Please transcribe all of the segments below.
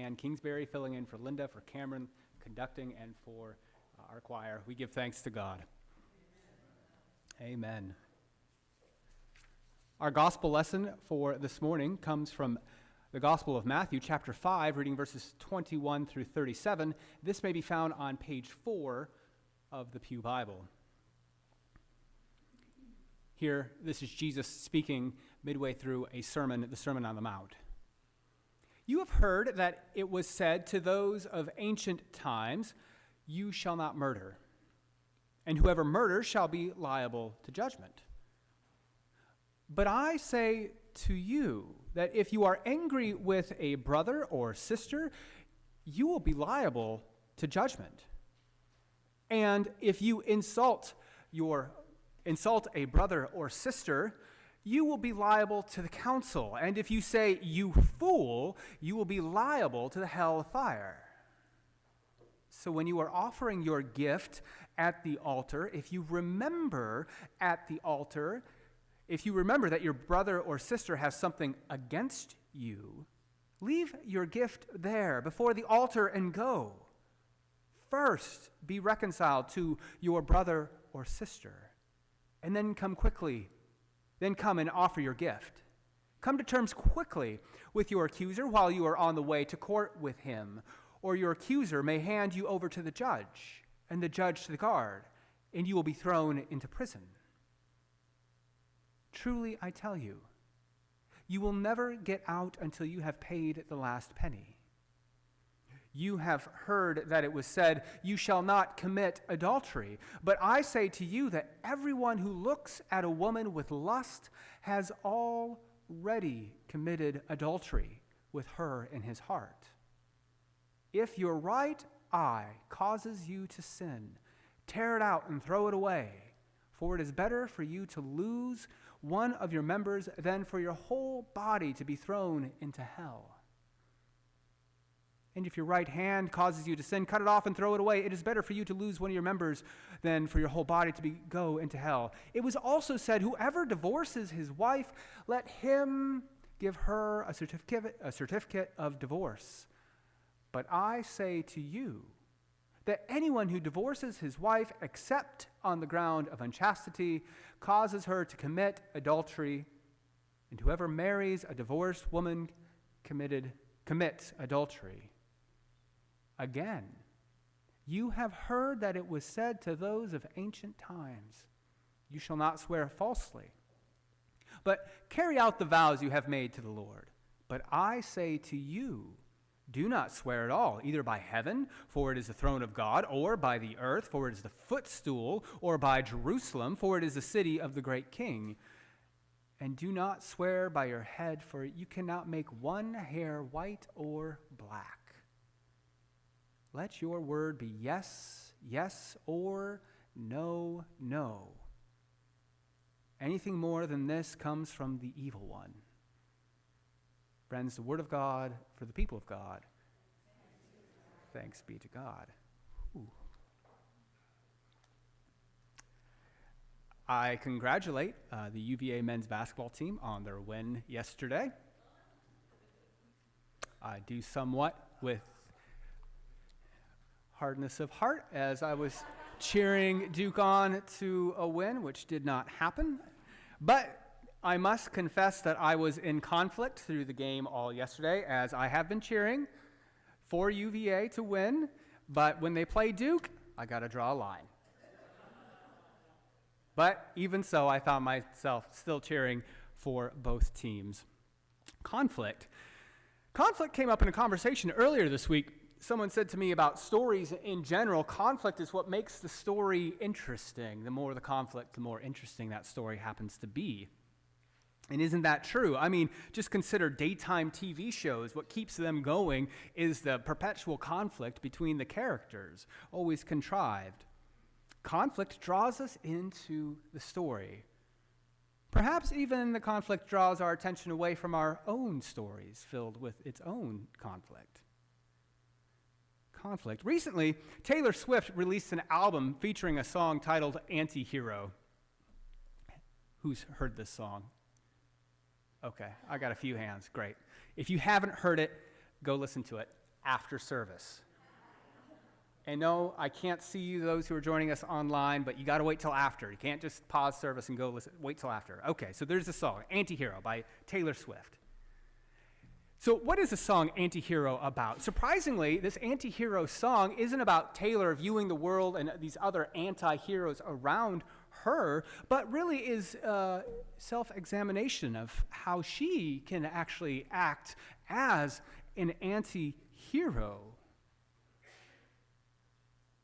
Ann Kingsbury filling in for Linda, for Cameron conducting, and for our choir. We give thanks to God. Amen. Our gospel lesson for this morning comes from the Gospel of Matthew, chapter 5, reading verses 21 through 37. This may be found on page 4 of the Pew Bible. Here, this is Jesus speaking midway through a sermon, the Sermon on the Mount. You have heard that it was said to those of ancient times, "You shall not murder, and whoever murders shall be liable to judgment." But I say to you that if you are angry with a brother or sister, you will be liable to judgment. And if you insult a brother or sister, you will be liable to the council. And if you say, "You fool," you will be liable to the hell of fire. So when you are offering your gift at the altar, if you remember that your brother or sister has something against you, leave your gift there before the altar and go. First, be reconciled to your brother or sister, and then come and offer your gift. Come to terms quickly with your accuser while you are on the way to court with him, or your accuser may hand you over to the judge, and the judge to the guard, and you will be thrown into prison. Truly, I tell you, you will never get out until you have paid the last penny. You have heard that it was said, "You shall not commit adultery." But I say to you that everyone who looks at a woman with lust has already committed adultery with her in his heart. If your right eye causes you to sin, tear it out and throw it away, for it is better for you to lose one of your members than for your whole body to be thrown into hell. And if your right hand causes you to sin, cut it off and throw it away. It is better for you to lose one of your members than for your whole body to go into hell. It was also said, "Whoever divorces his wife, let him give her a certificate of divorce." But I say to you that anyone who divorces his wife except on the ground of unchastity causes her to commit adultery, and whoever marries a divorced woman commits adultery. Again, you have heard that it was said to those of ancient times, "You shall not swear falsely, but carry out the vows you have made to the Lord." But I say to you, do not swear at all, either by heaven, for it is the throne of God, or by the earth, for it is the footstool, or by Jerusalem, for it is the city of the great King. And do not swear by your head, for you cannot make one hair white or black. Let your word be yes, yes, or no, no. Anything more than this comes from the evil one. Friends, the word of God for the people of God. Thanks be to God. Ooh. I congratulate the UVA men's basketball team on their win yesterday. I do somewhat with hardness of heart as I was cheering Duke on to a win, which did not happen. But I must confess that I was in conflict through the game all yesterday, as I have been cheering for UVA to win, but when they play Duke, I got to draw a line. But even so, I found myself still cheering for both teams. Conflict came up in a conversation earlier this week. Someone said to me about stories in general, conflict is what makes the story interesting. The more the conflict, the more interesting that story happens to be. And isn't that true? I mean, just consider daytime TV shows. What keeps them going is the perpetual conflict between the characters, always contrived. Conflict draws us into the story. Perhaps even the conflict draws our attention away from our own stories filled with its own conflict. Recently, Taylor Swift released an album featuring a song titled "Anti-Hero." Who's heard this song? Okay, I got a few hands. Great. If you haven't heard it, go listen to it. after service. And no, I can't see you, those who are joining us online, but you got to wait till after. You can't just pause service and go listen. Wait till after. Okay, so there's a song, Anti-Hero by Taylor Swift. So what is the song Anti-Hero about? Surprisingly, this anti-hero song isn't about Taylor viewing the world and these other anti-heroes around her, but really is self-examination of how she can actually act as an anti-hero.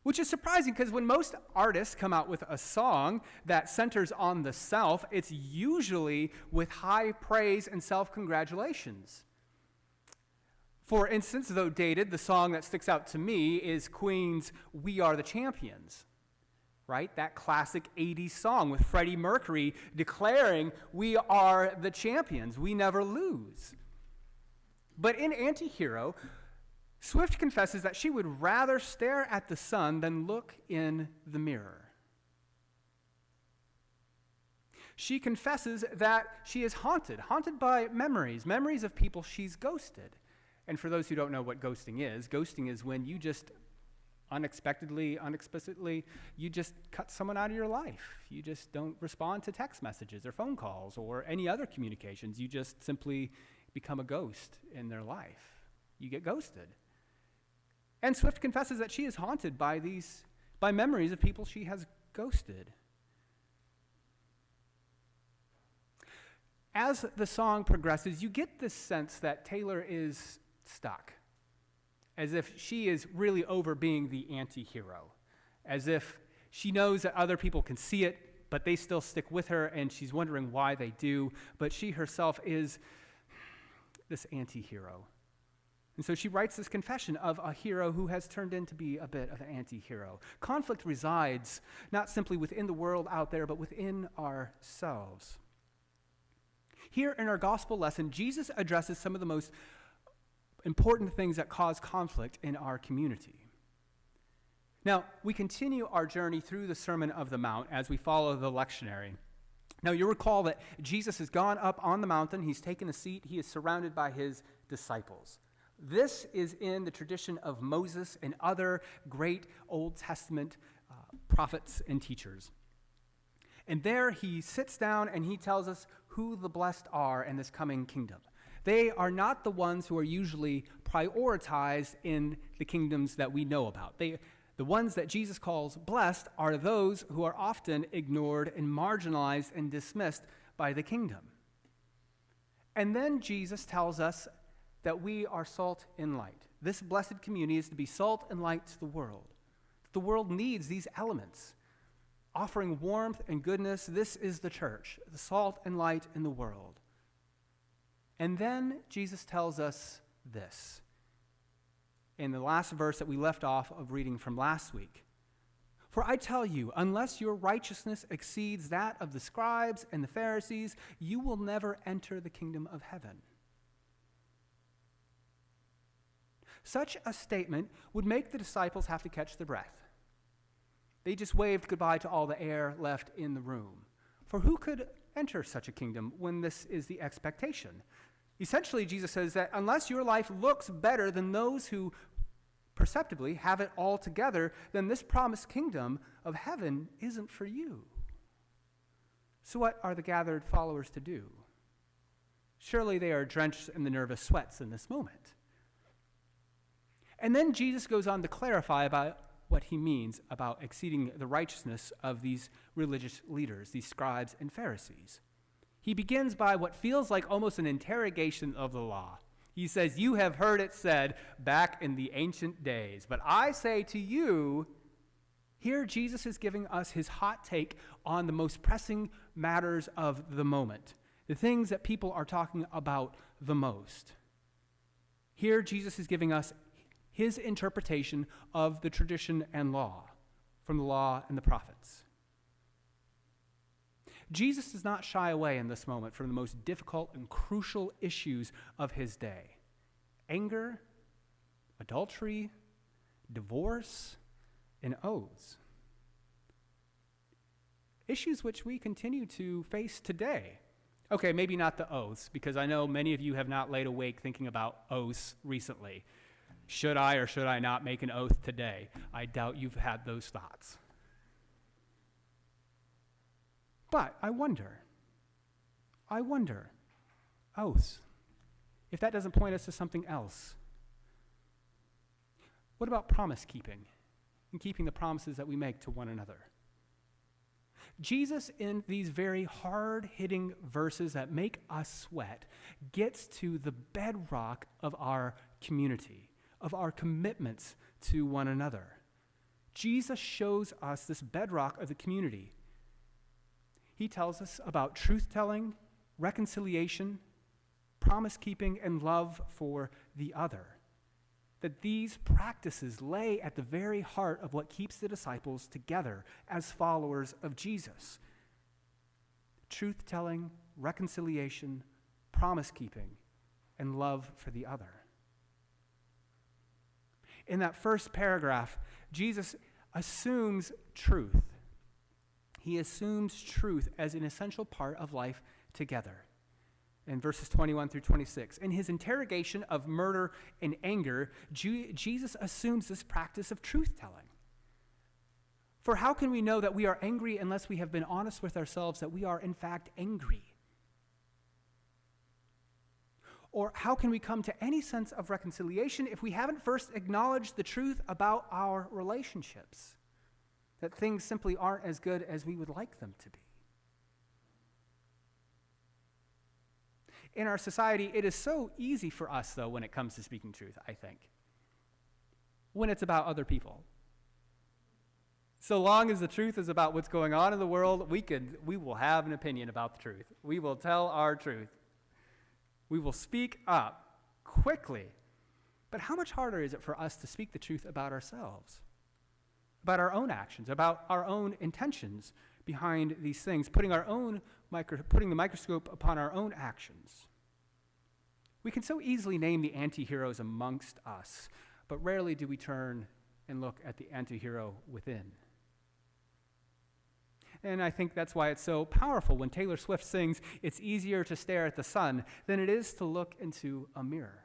Which is surprising because when most artists come out with a song that centers on the self, it's usually with high praise and self-congratulations. For instance, though dated, the song that sticks out to me is Queen's "We Are the Champions," right? That classic 80s song with Freddie Mercury declaring, "We are the champions, we never lose." But in Anti-Hero, Swift confesses that she would rather stare at the sun than look in the mirror. She confesses that she is haunted by memories of people she's ghosted. And for those who don't know what ghosting is when you just unexpectedly, you just cut someone out of your life. You just don't respond to text messages or phone calls or any other communications. You just simply become a ghost in their life. You get ghosted. And Swift confesses that she is haunted by memories of people she has ghosted. As the song progresses, you get this sense that Taylor is stuck, as if she is really over being the anti-hero, as if she knows that other people can see it, but they still stick with her, and she's wondering why they do, but she herself is this anti-hero. And so she writes this confession of a hero who has turned in to be a bit of an anti-hero. Conflict resides not simply within the world out there, but within ourselves. Here in our gospel lesson, Jesus addresses some of the most important things that cause conflict in our community. Now, we continue our journey through the Sermon of the Mount as we follow the lectionary. Now, you'll recall that Jesus has gone up on the mountain, he's taken a seat, he is surrounded by his disciples. This is in the tradition of Moses and other great Old Testament prophets and teachers. And there he sits down and he tells us who the blessed are in this coming kingdom. They are not the ones who are usually prioritized in the kingdoms that we know about. The ones that Jesus calls blessed are those who are often ignored and marginalized and dismissed by the kingdom. And then Jesus tells us that we are salt and light. This blessed community is to be salt and light to the world. The world needs these elements. Offering warmth and goodness, this is the church, the salt and light in the world. And then Jesus tells us this in the last verse that we left off of reading from last week. For I tell you, unless your righteousness exceeds that of the scribes and the Pharisees, you will never enter the kingdom of heaven. Such a statement would make the disciples have to catch their breath. They just waved goodbye to all the air left in the room. For who could enter such a kingdom when this is the expectation? Essentially, Jesus says that unless your life looks better than those who perceptibly have it all together, then this promised kingdom of heaven isn't for you. So what are the gathered followers to do? Surely they are drenched in the nervous sweats in this moment. And then Jesus goes on to clarify about what he means about exceeding the righteousness of these religious leaders, these scribes and Pharisees. He begins by what feels like almost an interrogation of the law. He says, you have heard it said back in the ancient days, but I say to you, here Jesus is giving us his hot take on the most pressing matters of the moment, the things that people are talking about the most. Here Jesus is giving us his interpretation of the tradition and law from the law and the prophets. Jesus does not shy away in this moment from the most difficult and crucial issues of his day: anger, adultery, divorce, and oaths. Issues which we continue to face today. Okay, maybe not the oaths, because I know many of you have not laid awake thinking about oaths recently. Should I or should I not make an oath today? I doubt you've had those thoughts. But I wonder, oaths, if that doesn't point us to something else. What about promise keeping and keeping the promises that we make to one another? Jesus, in these very hard-hitting verses that make us sweat, gets to the bedrock of our community, of our commitments to one another. Jesus shows us this bedrock of the community. He tells us about truth-telling, reconciliation, promise-keeping, and love for the other. That these practices lay at the very heart of what keeps the disciples together as followers of Jesus. Truth-telling, reconciliation, promise-keeping, and love for the other. In that first paragraph, Jesus assumes truth. He assumes truth as an essential part of life together. In verses 21 through 26. In his interrogation of murder and anger, Jesus assumes this practice of truth-telling. For how can we know that we are angry unless we have been honest with ourselves that we are in fact angry? Or how can we come to any sense of reconciliation if we haven't first acknowledged the truth about our relationships? That things simply aren't as good as we would like them to be. In our society, it is so easy for us, though, when it comes to speaking truth, I think, when it's about other people. So long as the truth is about what's going on in the world, we will have an opinion about the truth. We will tell our truth. We will speak up quickly. But how much harder is it for us to speak the truth about ourselves, about our own actions, about our own intentions behind these things, putting the microscope upon our own actions? We can so easily name the anti-heroes amongst us, but rarely do we turn and look at the anti-hero within. And I think that's why it's so powerful when Taylor Swift sings, "It's easier to stare at the sun than it is to look into a mirror."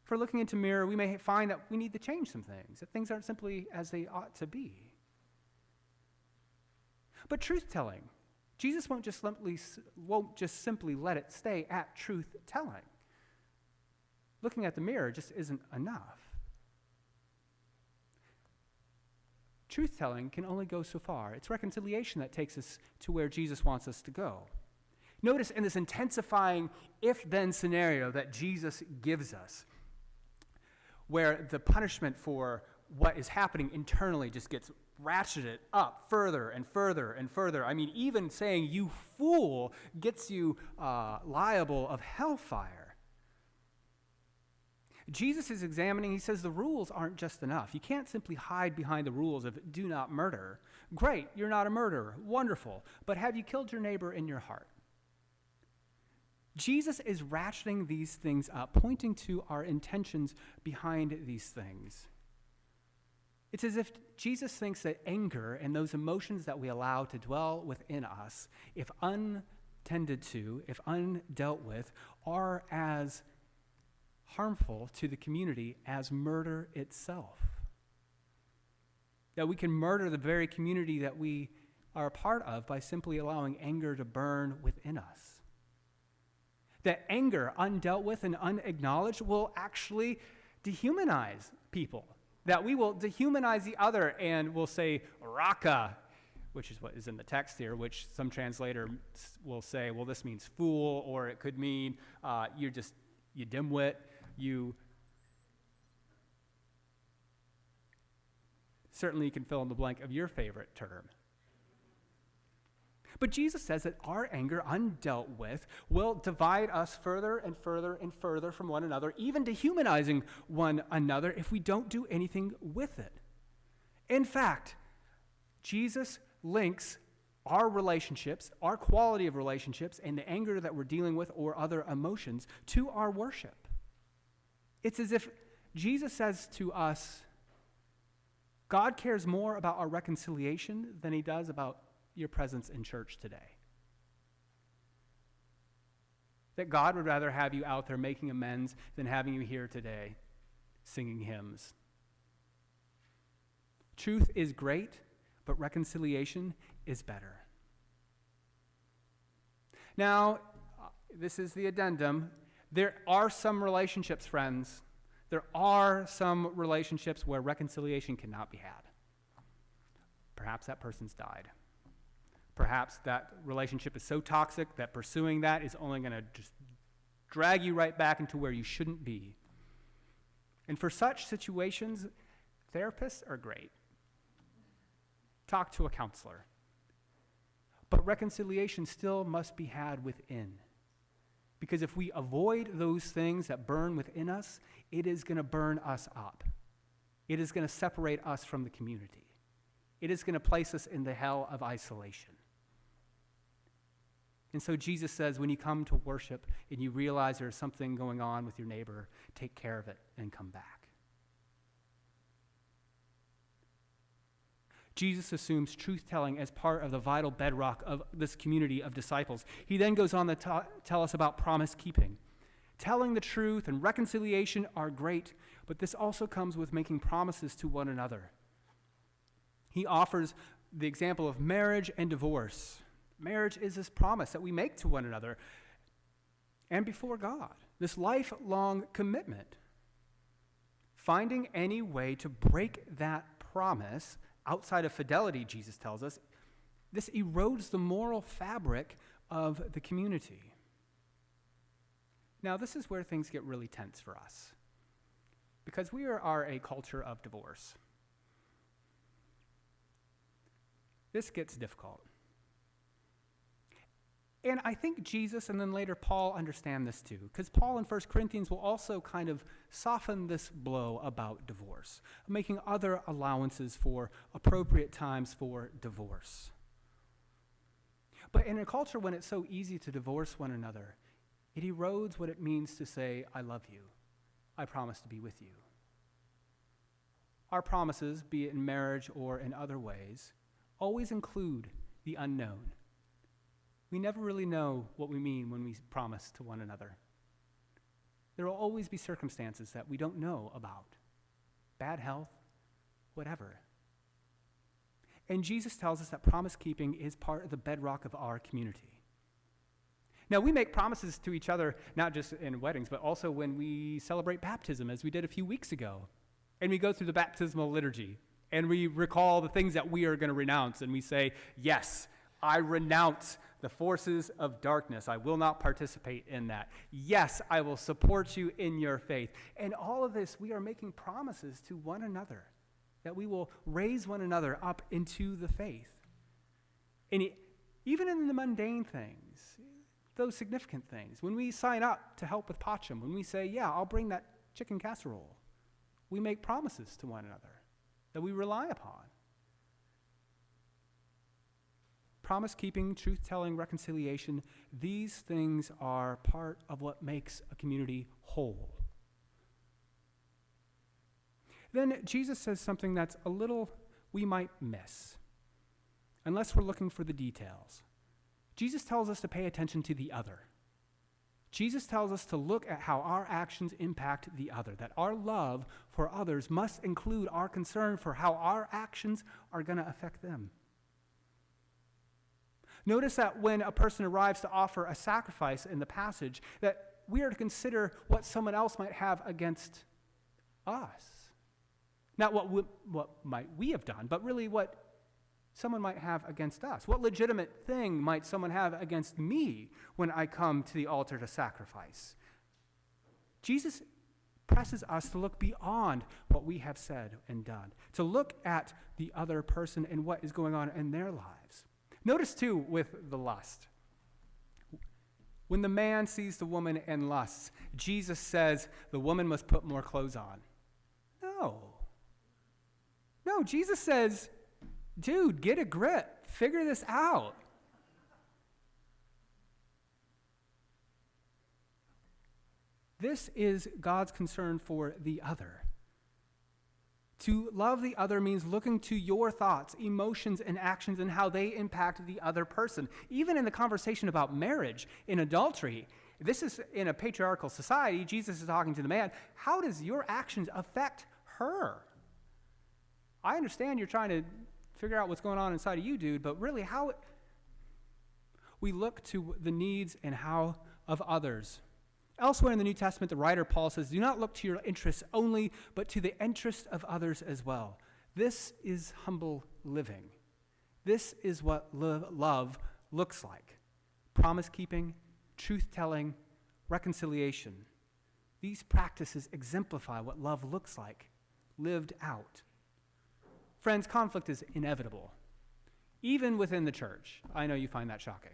For looking into a mirror, we may find that we need to change some things, that things aren't simply as they ought to be. But truth-telling, Jesus won't just simply let it stay at truth-telling. Looking at the mirror just isn't enough. Truth-telling can only go so far. It's reconciliation that takes us to where Jesus wants us to go. Notice in this intensifying if-then scenario that Jesus gives us, where the punishment for what is happening internally just gets ratcheted up further and further and further. I mean, even saying "you fool" gets you liable of hellfire. Jesus is examining, he says the rules aren't just enough. You can't simply hide behind the rules of do not murder. Great, you're not a murderer, wonderful, but have you killed your neighbor in your heart? Jesus is ratcheting these things up, pointing to our intentions behind these things. It's as if Jesus thinks that anger and those emotions that we allow to dwell within us, if untended to, if undealt with, are as harmful to the community as murder itself. That we can murder the very community that we are a part of by simply allowing anger to burn within us. That anger, undealt with and unacknowledged, will actually dehumanize people. That we will dehumanize the other and will say, "Raka," which is what is in the text here, which some translator will say, well, this means fool, or it could mean you dimwit, certainly you can fill in the blank of your favorite term. But Jesus says that our anger, undealt with, will divide us further and further and further from one another, even dehumanizing one another if we don't do anything with it. In fact, Jesus links our relationships, our quality of relationships, and the anger that we're dealing with or other emotions to our worship. It's as if Jesus says to us, God cares more about our reconciliation than he does about your presence in church today. That God would rather have you out there making amends than having you here today singing hymns. Truth is great, but reconciliation is better. Now, this is the addendum. There are some relationships, friends. There are some relationships where reconciliation cannot be had. Perhaps that person's died. Perhaps that relationship is so toxic that pursuing that is only going to just drag you right back into where you shouldn't be. And for such situations, therapists are great. Talk to a counselor. But reconciliation still must be had within. Because if we avoid those things that burn within us, it is going to burn us up. It is going to separate us from the community. It is going to place us in the hell of isolation. And so Jesus says, when you come to worship and you realize there's something going on with your neighbor, take care of it and come back. Jesus assumes truth-telling as part of the vital bedrock of this community of disciples. He then goes on to tell us about promise-keeping. Telling the truth and reconciliation are great, but this also comes with making promises to one another. He offers the example of marriage and divorce. Marriage is this promise that we make to one another and before God, this lifelong commitment. Finding any way to break that promise outside of fidelity, Jesus tells us, this erodes the moral fabric of the community. Now, this is where things get really tense for us, because we are a culture of divorce. This gets difficult. And I think Jesus and then later Paul understand this too, because Paul in 1 Corinthians will also kind of soften this blow about divorce, making other allowances for appropriate times for divorce. But in a culture when it's so easy to divorce one another, it erodes what it means to say, I love you. I promise to be with you. Our promises, be it in marriage or in other ways, always include the unknown. We never really know what we mean when we promise to one another. There will always be circumstances that we don't know about. Bad health, whatever. And Jesus tells us that promise-keeping is part of the bedrock of our community. Now, we make promises to each other, not just in weddings, but also when we celebrate baptism, as we did a few weeks ago. And we go through the baptismal liturgy, and we recall the things that we are going to renounce, and we say, yes, I renounce the forces of darkness. I will not participate in that. Yes, I will support you in your faith. And all of this, we are making promises to one another that we will raise one another up into the faith. And even in the mundane things, those significant things, when we sign up to help with Pacham, when we say, yeah, I'll bring that chicken casserole, we make promises to one another that we rely upon. Promise-keeping, truth-telling, reconciliation, these things are part of what makes a community whole. Then Jesus says something that's a little we might miss, unless we're looking for the details. Jesus tells us to pay attention to the other. Jesus tells us to look at how our actions impact the other, that our love for others must include our concern for how our actions are going to affect them. Notice that when a person arrives to offer a sacrifice in the passage, that we are to consider what someone else might have against us. Not what might we have done, but really what someone might have against us. What legitimate thing might someone have against me when I come to the altar to sacrifice? Jesus presses us to look beyond what we have said and done, to look at the other person and what is going on in their lives. Notice, too, with the lust. When the man sees the woman and lusts, Jesus says the woman must put more clothes on. No, Jesus says, dude, get a grip. Figure this out. This is God's concern for the other. To love the other means looking to your thoughts, emotions, and actions and how they impact the other person. Even in the conversation about marriage, in adultery, This is in a patriarchal society. Jesus is talking to the man. How does your actions affect her? I understand you're trying to figure out what's going on inside of you, dude, but really we look to the needs and how of others. Elsewhere in the New Testament, the writer Paul says, do not look to your interests only, but to the interest of others as well. This is humble living. This is what love looks like. Promise-keeping, truth-telling, reconciliation. These practices exemplify what love looks like, lived out. Friends, conflict is inevitable, even within the church. I know you find that shocking.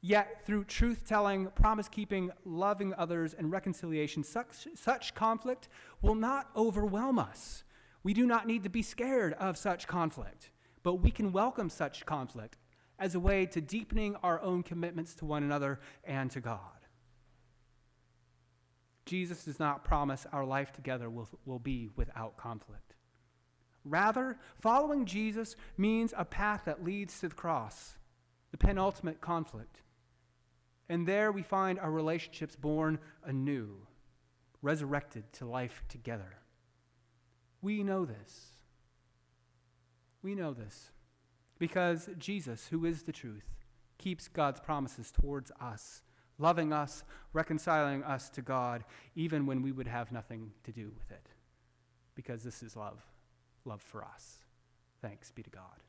Yet, through truth-telling, promise-keeping, loving others, and reconciliation, such conflict will not overwhelm us. We do not need to be scared of such conflict, but we can welcome such conflict as a way to deepening our own commitments to one another and to God. Jesus does not promise our life together will be without conflict. Rather, following Jesus means a path that leads to the cross, the penultimate conflict. And there we find our relationships born anew, resurrected to life together. We know this. We know this because Jesus, who is the truth, keeps God's promises towards us, loving us, reconciling us to God, even when we would have nothing to do with it. Because this is love for us. Thanks be to God.